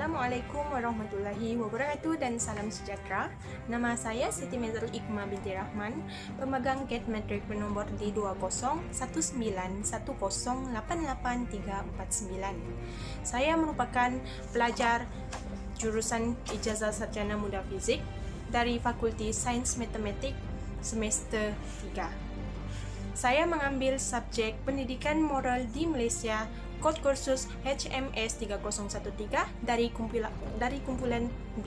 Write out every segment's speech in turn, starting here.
Assalamualaikum warahmatullahi wabarakatuh dan salam sejahtera. Nama saya Siti Mezarul Ikma binti Rahman, pemegang KET Metrik bernombor D2019108839. Saya merupakan pelajar jurusan Ijazah Sarjana Muda Fizik dari Fakulti Sains Matematik semester 3. Saya mengambil subjek Pendidikan Moral di Malaysia, kod kursus HMS 3013 dari kumpulan B.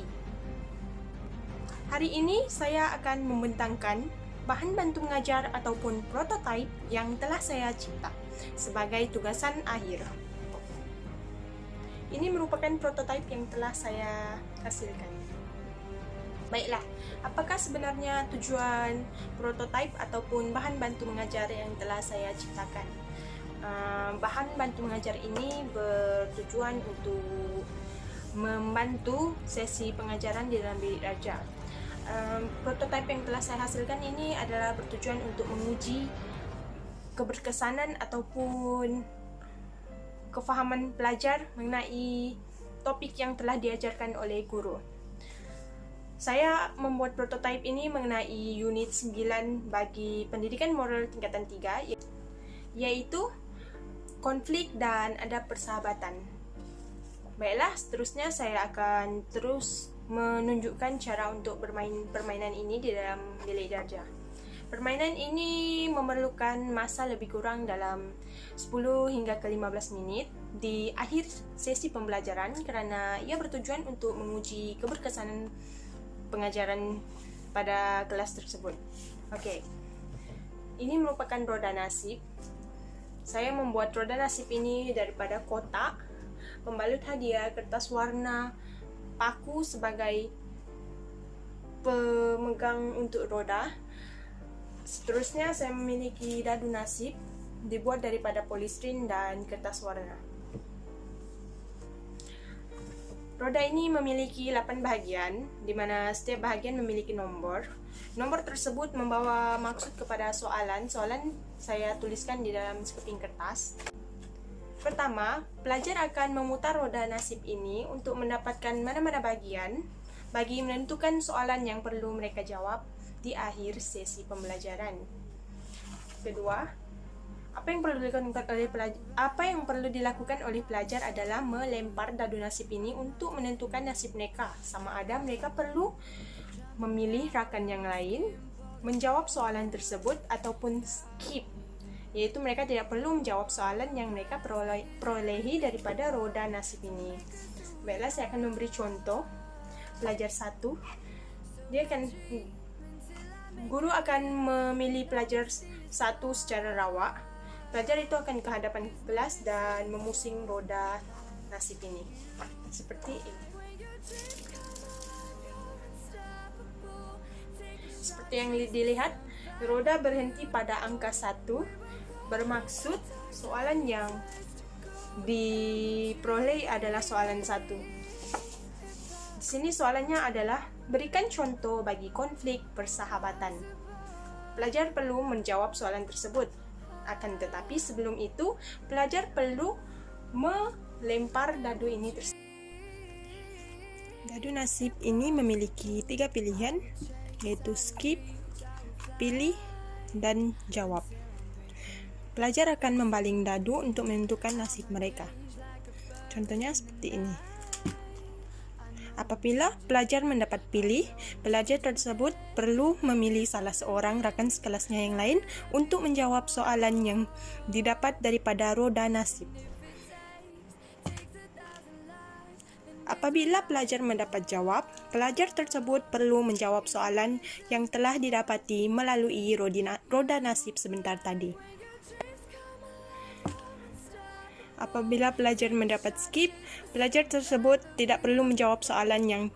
Hari ini saya akan membentangkan bahan bantu mengajar ataupun prototipe yang telah saya cipta sebagai tugasan akhir. Ini merupakan prototipe yang telah saya hasilkan. Baiklah, apakah sebenarnya tujuan prototipe ataupun bahan bantu mengajar yang telah saya ciptakan? Bahan bantu mengajar ini bertujuan untuk membantu sesi pengajaran di dalam bilik darjah. Prototipe yang telah saya hasilkan ini adalah bertujuan untuk menguji keberkesanan ataupun kefahaman pelajar mengenai topik yang telah diajarkan oleh guru. Saya membuat prototipe ini mengenai unit 9 bagi pendidikan moral tingkatan 3, yaitu konflik dan adab persahabatan. Baiklah, seterusnya saya akan terus menunjukkan cara untuk bermain permainan ini di dalam bilik darjah. Permainan ini memerlukan masa lebih kurang dalam 10 hingga ke 15 minit di akhir sesi pembelajaran kerana ia bertujuan untuk menguji keberkesanan pengajaran pada kelas tersebut. Okey. Ini merupakan roda nasib. Saya membuat roda nasib ini daripada kotak, pembalut hadiah, kertas warna, paku sebagai pemegang untuk roda. Seterusnya saya memiliki dadu nasib dibuat daripada polistiren dan kertas warna. Roda ini memiliki 8 bahagian, di mana setiap bahagian memiliki nombor. Nombor tersebut membawa maksud kepada soalan. Soalan saya tuliskan di dalam sekeping kertas. Pertama, pelajar akan memutar roda nasib ini untuk mendapatkan mana-mana bahagian bagi menentukan soalan yang perlu mereka jawab di akhir sesi pembelajaran. Kedua, apa yang perlu dilakukan oleh pelajar adalah melempar dadu nasib ini untuk menentukan nasib mereka. Sama ada mereka perlu memilih rakan yang lain, menjawab soalan tersebut ataupun skip, iaitu mereka tidak perlu menjawab soalan yang mereka perolehi daripada roda nasib ini. Baiklah, saya akan memberi contoh. Pelajar 1, guru akan memilih pelajar 1 secara rawak. Pelajar itu akan ke hadapan kelas dan memusing roda nasib ini seperti ini. Seperti yang dilihat, roda berhenti pada angka 1, bermaksud soalan yang diperoleh adalah soalan 1. Di sini soalannya adalah berikan contoh bagi konflik persahabatan. Pelajar perlu menjawab soalan tersebut. Akan tetapi sebelum itu, pelajar perlu melempar dadu ini tersebut. Dadu nasib ini memiliki 3 pilihan, yaitu skip, pilih, dan jawab. Pelajar akan membaling dadu untuk menentukan nasib mereka. Contohnya seperti ini. Apabila pelajar mendapat pilih, pelajar tersebut perlu memilih salah seorang rakan sekelasnya yang lain untuk menjawab soalan yang didapat daripada roda nasib. Apabila pelajar mendapat jawab, pelajar tersebut perlu menjawab soalan yang telah didapati melalui roda nasib sebentar tadi. Apabila pelajar mendapat skip, pelajar tersebut tidak perlu menjawab soalan yang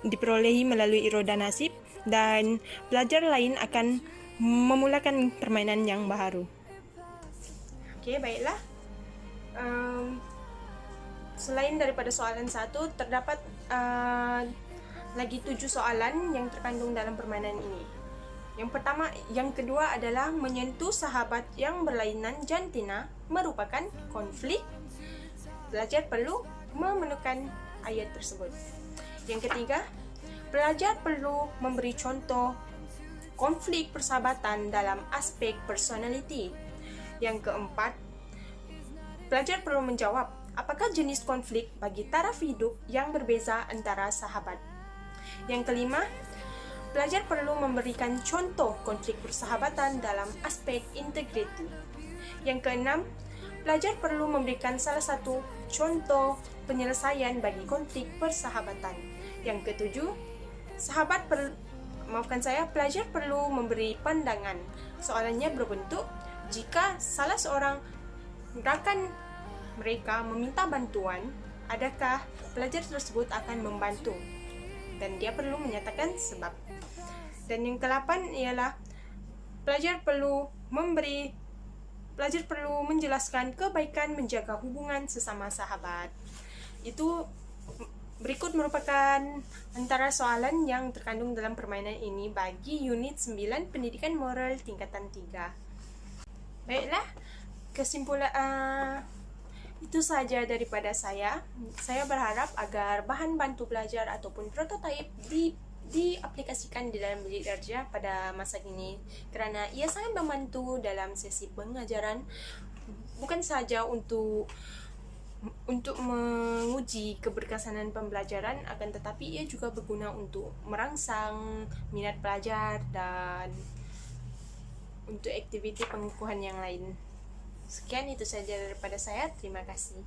diperolehi melalui roda nasib dan pelajar lain akan memulakan permainan yang baru. Okey, baiklah. Selain daripada soalan 1, terdapat lagi 7 soalan yang terkandung dalam permainan ini. Yang kedua adalah menyentuh sahabat yang berlainan jantina merupakan konflik. Pelajar perlu memenuhkan ayat tersebut. Yang ketiga, pelajar perlu memberi contoh konflik persahabatan dalam aspek personality. Yang keempat, pelajar perlu menjawab apakah jenis konflik bagi taraf hidup yang berbeza antara sahabat. Yang kelima, pelajar perlu memberikan contoh konflik persahabatan dalam aspek integriti. Yang keenam, pelajar perlu memberikan salah satu contoh penyelesaian bagi konflik persahabatan. Yang ketujuh, pelajar perlu memberi pandangan. Soalannya berbentuk, jika salah seorang rakan mereka meminta bantuan, adakah pelajar tersebut akan membantu? Dan dia perlu menyatakan sebab. Dan yang ke-8 ialah pelajar perlu menjelaskan kebaikan menjaga hubungan sesama sahabat. Itu berikut merupakan antara soalan yang terkandung dalam permainan ini bagi unit 9 Pendidikan Moral tingkatan 3. Baiklah, kesimpulan itu saja daripada saya. Saya berharap agar bahan bantu belajar ataupun prototipe diaplikasikan di dalam bilik darjah pada masa kini, kerana ia sangat membantu dalam sesi pengajaran, bukan sahaja untuk menguji keberkesanan pembelajaran, akan tetapi ia juga berguna untuk merangsang minat pelajar dan untuk aktiviti pengukuhan yang lain. Sekian, itu saja daripada saya. Terima kasih.